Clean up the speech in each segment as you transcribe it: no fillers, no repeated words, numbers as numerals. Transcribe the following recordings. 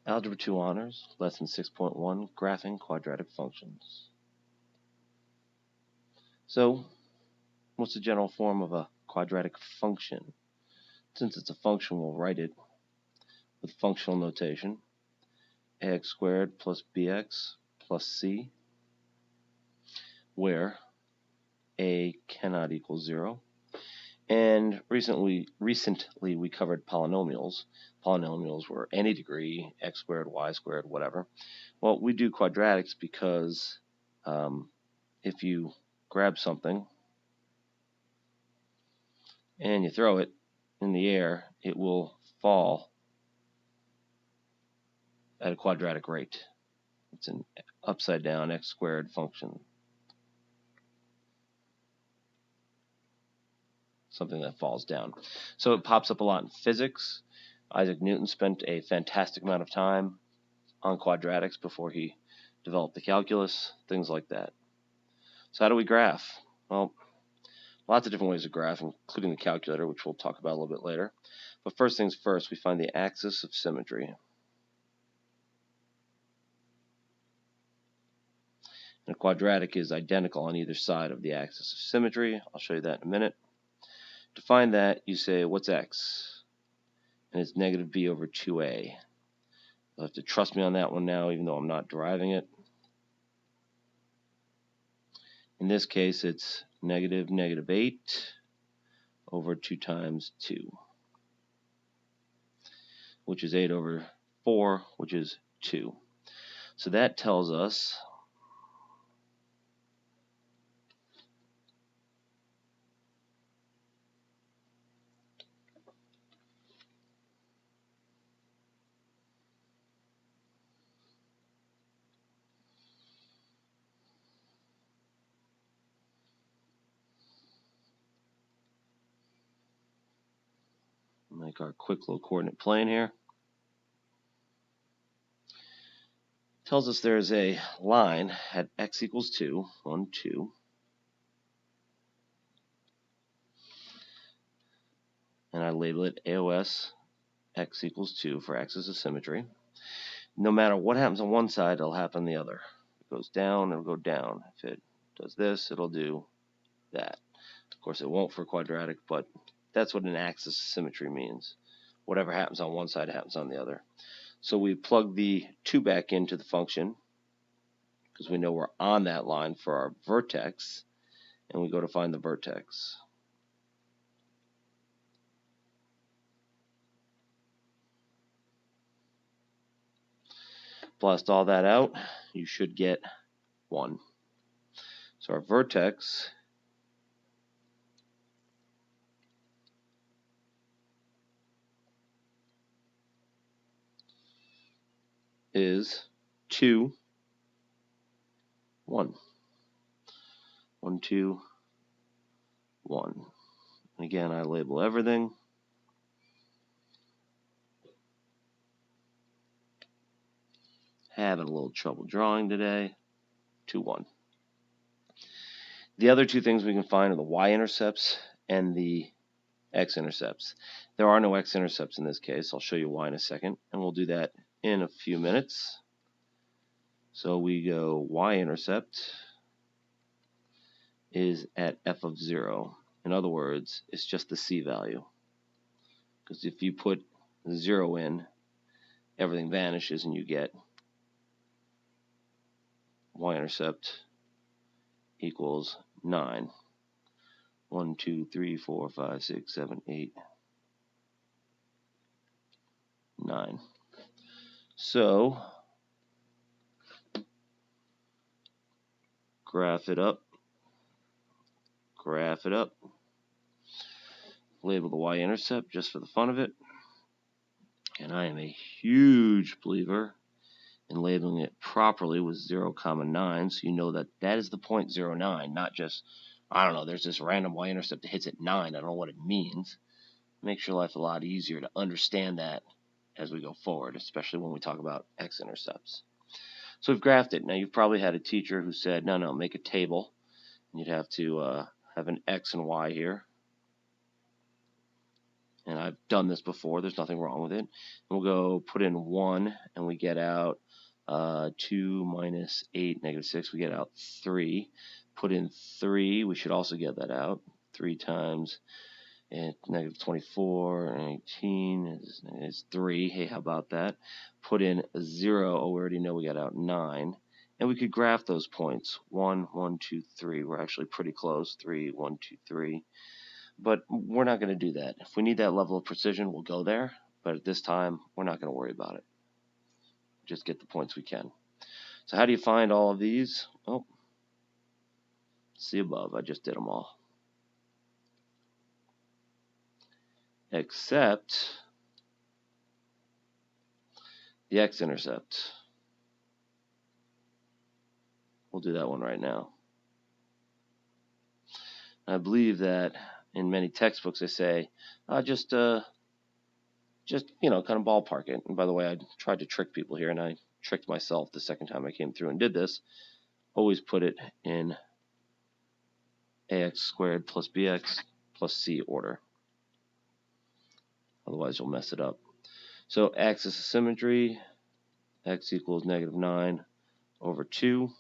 Algebra 2 Honors, Lesson 6.1, Graphing Quadratic Functions. So, what's the general form of a quadratic function? Since it's a function, we'll write it with functional notation. Ax squared plus bx plus c, where a cannot equal 0. And recently we covered polynomials. Polynomials were any degree, x squared, y squared, whatever. Well, we do quadratics because if you grab something and you throw it in the air, it will fall at a quadratic rate. It's an upside down x squared function. Something that falls down. So it pops up a lot in physics. Isaac Newton spent a fantastic amount of time on quadratics before he developed the calculus, things like that. So how do we graph? Well, lots of different ways to graph, including the calculator, which we'll talk about a little bit later. But first things first, we find the axis of symmetry. And a quadratic is identical on either side of the axis of symmetry. I'll show you that in a minute. To find that, you say, what's x? And it's negative b over 2a. You'll have to trust me on that one now, even though I'm not deriving it. In this case, it's negative 8 over 2 times 2, which is 8 over 4, which is 2. So that tells us make our quick little coordinate plane here. Tells us there's a line at x equals 2, 1, 2. And I label it AOS x equals 2 for axis of symmetry. No matter what happens on one side, it'll happen on the other. If it goes down, it'll go down. If it does this, it'll do that. Of course, it won't for quadratic, but that's what an axis of symmetry means. Whatever happens on one side happens on the other. So we plug the 2 back into the function because we know we're on that line for our vertex, and we go to find the vertex. Blast all that out, you should get 1. So our vertex is 2, 1. 1, 2, 1. And again, I label everything. Having a little trouble drawing today. 2, 1. The other two things we can find are the y-intercepts and the x-intercepts. There are no x-intercepts in this case. I'll show you why in a second, and we'll do that in a few minutes. So we go y-intercept is at f of 0. In other words, it's just the c value. Because if you put 0 in, everything vanishes and you get y-intercept equals 9. 1, 2, 3, 4, 5, 6, 7, 8, 9. So graph it up. Label the y-intercept just for the fun of it. And I am a huge believer in labeling it properly with 0, 9, so you know that that is the point 0.09, not just, I don't know, there's this random y-intercept that hits at 9. I don't know what it means. Makes your life a lot easier to understand that as we go forward, especially when we talk about x-intercepts. So we've graphed it. Now you've probably had a teacher who said, no, make a table. And you'd have to have an x and y here. and I've done this before, there's nothing wrong with it. And we'll go put in 1, and we get out 2 minus 8, negative 6, we get out 3. Put in 3, we should also get that out. 3 times negative 24 and 18 is 3. Hey, how about that? Put in 0. Oh, we already know we got out 9. And we could graph those points. 1, 1, 2, 3. We're actually pretty close. 3, 1, 2, 3. But we're not going to do that. If we need that level of precision, we'll go there. But at this time, we're not going to worry about it. Just get the points we can. So how do you find all of these? Oh, see above. I just did them all. Except the x-intercept. We'll do that one right now. I believe that in many textbooks they say, just kind of ballpark it. And by the way, I tried to trick people here, and I tricked myself the second time I came through and did this. Always put it in ax squared plus bx plus c order. Otherwise, you'll mess it up. So axis of symmetry, x equals negative 9 over 2.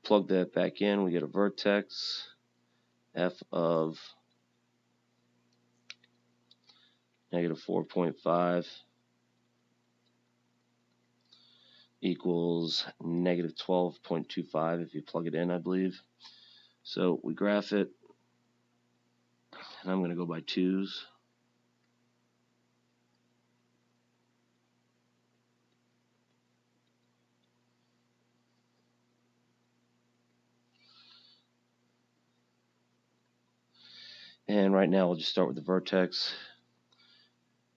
Plug that back in, we get a vertex, f of negative 4.5 equals negative 12.25 if you plug it in, I believe. So we graph it, and I'm going to go by 2s. And right now we'll just start with the vertex.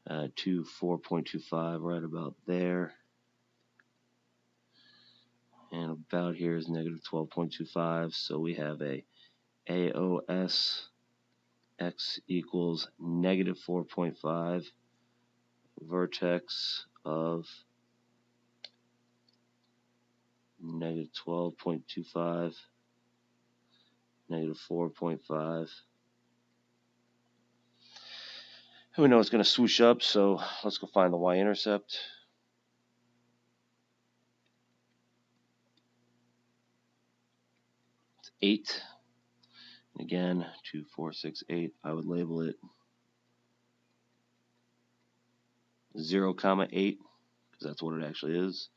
4.25 right about there. And about here is negative 12.25. So we have a AOS x equals negative 4.5 vertex of negative 12.25, negative 4.5. We know it's going to swoosh up, so let's go find the y-intercept. It's 8. Again, 2, 4, 6, 8. I would label it 0, 8, because that's what it actually is.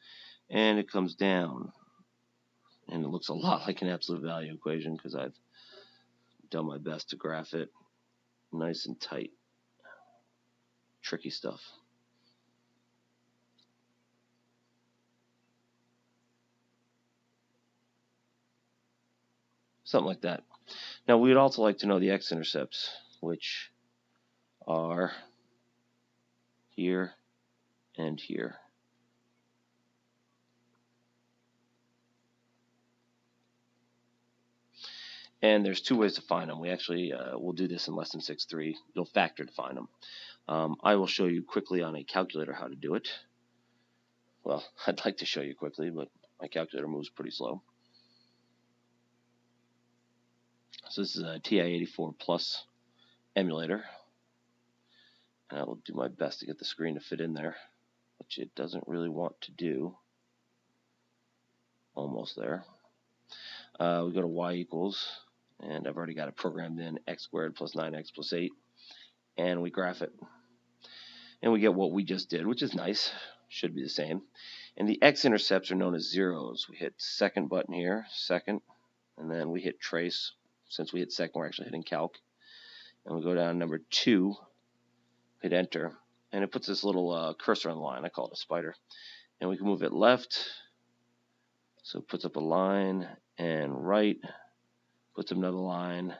And it comes down. And it looks a lot like an absolute value equation because I've done my best to graph it nice and tight. Tricky stuff. Something like that. Now, we'd also like to know the x-intercepts, which are here and here. And there's 2 ways to find them. We actually will do this in lesson 6.3. You'll factor to find them. I will show you quickly on a calculator how to do it. Well, I'd like to show you quickly, but my calculator moves pretty slow. So this is a TI-84 Plus emulator. And I will do my best to get the screen to fit in there, which it doesn't really want to do. Almost there. We go to y equals, and I've already got it programmed in, x squared plus 9x plus 8. And we graph it. And we get what we just did, which is nice. Should be the same. And the x-intercepts are known as zeros. We hit second button here, second, and then we hit trace. Since we hit second, we're actually hitting calc. And we go down to number 2, hit enter, and it puts this little cursor on the line. I call it a spider. And we can move it left, so it puts up a line, and right, puts up another line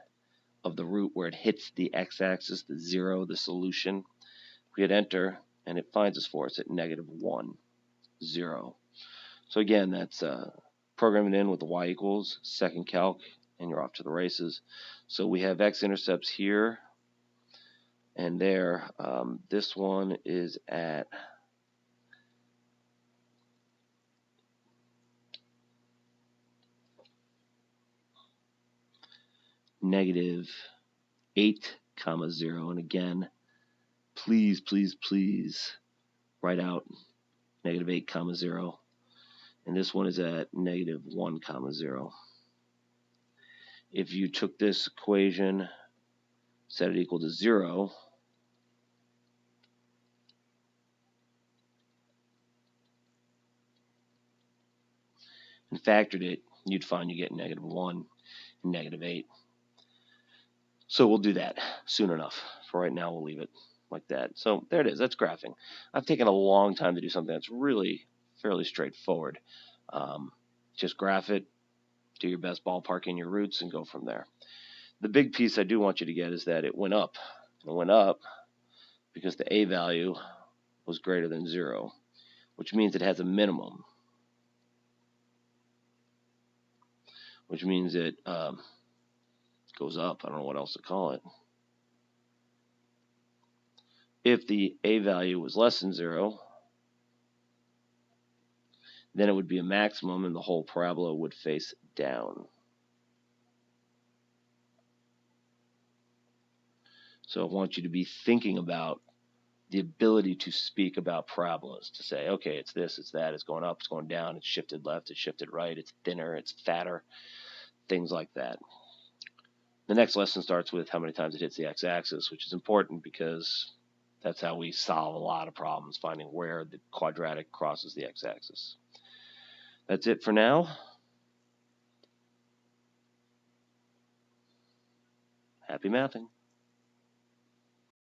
of the root where it hits the x-axis, the 0, the solution. We hit enter, and it finds us for us at negative 1, 0. So again, that's programming in with the y equals, second calc, and you're off to the races. So we have x-intercepts here and there. This one is at negative 8, 0, and again, please, please, please write out negative 8 comma 0. And this one is at negative 1 comma 0. If you took this equation, set it equal to 0, and factored it, you'd find you get negative 1 and negative 8. So we'll do that soon enough. For right now, we'll leave it like that. So there it is. That's graphing. I've taken a long time to do something that's really fairly straightforward. Just graph it, do your best ballparking your roots, and go from there. The big piece I do want you to get is that it went up. It went up because the a value was greater than 0, which means it has a minimum, which means it goes up. I don't know what else to call it. If the a value was less than 0, then it would be a maximum and the whole parabola would face down. So I want you to be thinking about the ability to speak about parabolas, to say, okay, it's this, it's that, it's going up, it's going down, it's shifted left, it's shifted right, it's thinner, it's fatter, things like that. The next lesson starts with how many times it hits the x-axis, which is important because that's how we solve a lot of problems, finding where the quadratic crosses the x-axis. That's it for now. Happy mathing.